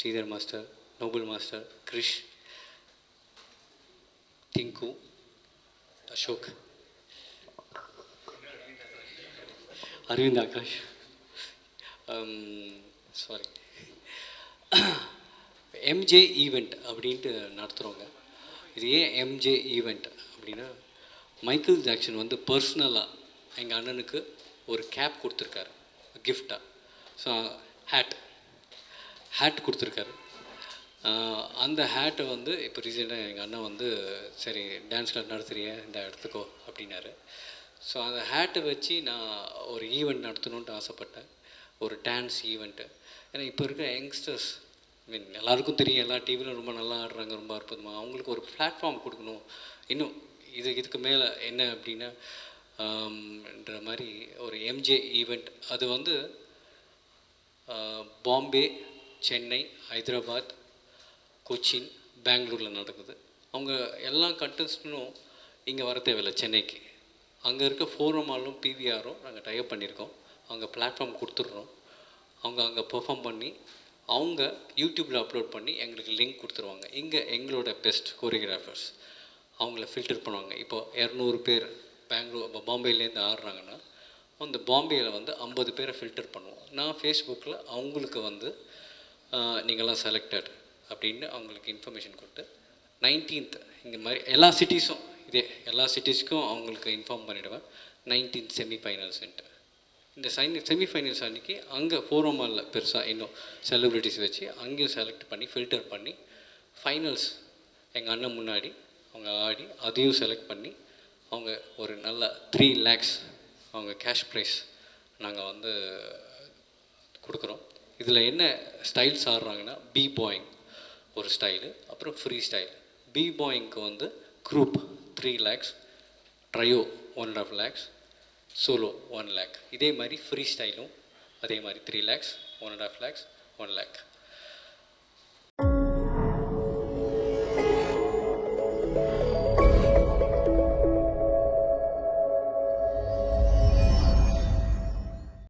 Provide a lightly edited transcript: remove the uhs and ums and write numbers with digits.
Sridhar master, Noble master, Krish, Tinku, Ashok, Aravind Akash, sorry, MJ event அப்படின்ட்டு நடத்துகிறோங்க. இது ஏன் எம்ஜே ஈவெண்ட் அப்படின்னா, மைக்கேல் ஜாக்சன் வந்து பர்சனலாக எங்கள் அண்ணனுக்கு ஒரு கேப் கொடுத்துருக்காரு கிஃப்டாக. ஸோ ஹேட் கொடுத்துருக்காரு. அந்த ஹேட்டை வந்து இப்போ ரீசெண்டாக எங்கள் அண்ணன் வந்து சரி டான்ஸ் கிளாஸ் நடத்துறிய இந்த இடத்துக்கோ அப்படின்னாரு. ஸோ அந்த ஹேட்டை வச்சு நான் ஒரு ஈவெண்ட் நடத்தணுன்ட்டு ஆசைப்பட்டேன், ஒரு டான்ஸ் ஈவெண்ட்டு. ஏன்னா இப்போ இருக்கிற யங்ஸ்டர்ஸ் எல்லாருக்கும் தெரியும், எல்லா டிவிலும் ரொம்ப நல்லா ஆடுறாங்க, ரொம்ப அற்புதமாக. அவங்களுக்கு ஒரு பிளாட்ஃபார்ம் கொடுக்கணும். இன்னும் இதுக்கு மேலே என்ன அப்படின்னா ன்ற மாதிரி ஒரு எம்ஜே ஈவெண்ட். அது வந்து பாம்பே, சென்னை, ஹைதராபாத், கொச்சின், பெங்களூரில் நடக்குது. அவங்க எல்லா கண்டஸ்டனும் இங்கே வர தேவையில்லை சென்னைக்கு. அங்கே இருக்க ஃபோரம் மாலும் பிவிஆரும் நாங்கள் டைப் பண்ணியிருக்கோம். அங்கே பிளாட்ஃபார்ம் கொடுத்துட்றோம். அவங்க அங்கே பெர்ஃபார்ம் பண்ணி அவங்க யூடியூப்பில் அப்லோட் பண்ணி எங்களுக்கு லிங்க் கொடுத்துருவாங்க. இங்கே எங்களோட பெஸ்ட் கோரியோகிராஃபர்ஸ் அவங்கள ஃபில்டர் பண்ணுவாங்க. இப்போது 200 பேர் பாம்பேலேருந்து ஆடுறாங்கன்னா அந்த பாம்பேயில் வந்து 50 பேரை ஃபில்டர் பண்ணுவோம். நான் ஃபேஸ்புக்கில் அவங்களுக்கு வந்து நீங்கள்லாம் செலக்டட் அப்படின்னு அவங்களுக்கு இன்ஃபர்மேஷன் கொடுத்து 19th இங்கே மாதிரி எல்லா சிட்டிஸும் எல்லா சிட்டிஸ்க்கும் அவங்களுக்கு இன்ஃபார்ம் பண்ணிவிடுவேன். 19th செமிஃபைனல்ஸ்ன்ட்டு. இந்த செமிஃபைனல்ஸ் அன்றைக்கி அங்கே ஃபோரம் மாலில் பெருசாக இன்னும் செலிப்ரிட்டிஸ் வச்சு அங்கேயும் செலக்ட் பண்ணி ஃபில்டர் பண்ணி ஃபைனல்ஸ் எங்கள் அண்ணன் முன்னாடி அவங்க ஆடி அதையும் செலக்ட் பண்ணி அவங்க ஒரு நல்ல 3 lakhs அவங்க கேஷ் ப்ரைஸ் நாங்கள் வந்து கொடுக்குறோம். இதில் என்ன ஸ்டைல்ஸ் ஆடுறாங்கன்னா, பி பாயிங் ஒரு ஸ்டைலு, அப்புறம் ஃப்ரீ ஸ்டைல். பி பாயிங்க்கு வந்து group 3 lakhs, trio 1.5 lakhs, solo 1 lakh. இதே மாதிரி ஃப்ரீ ஸ்டைலும் அதே மாதிரி 3 lakhs, 1.5 lakhs, 1 lakh.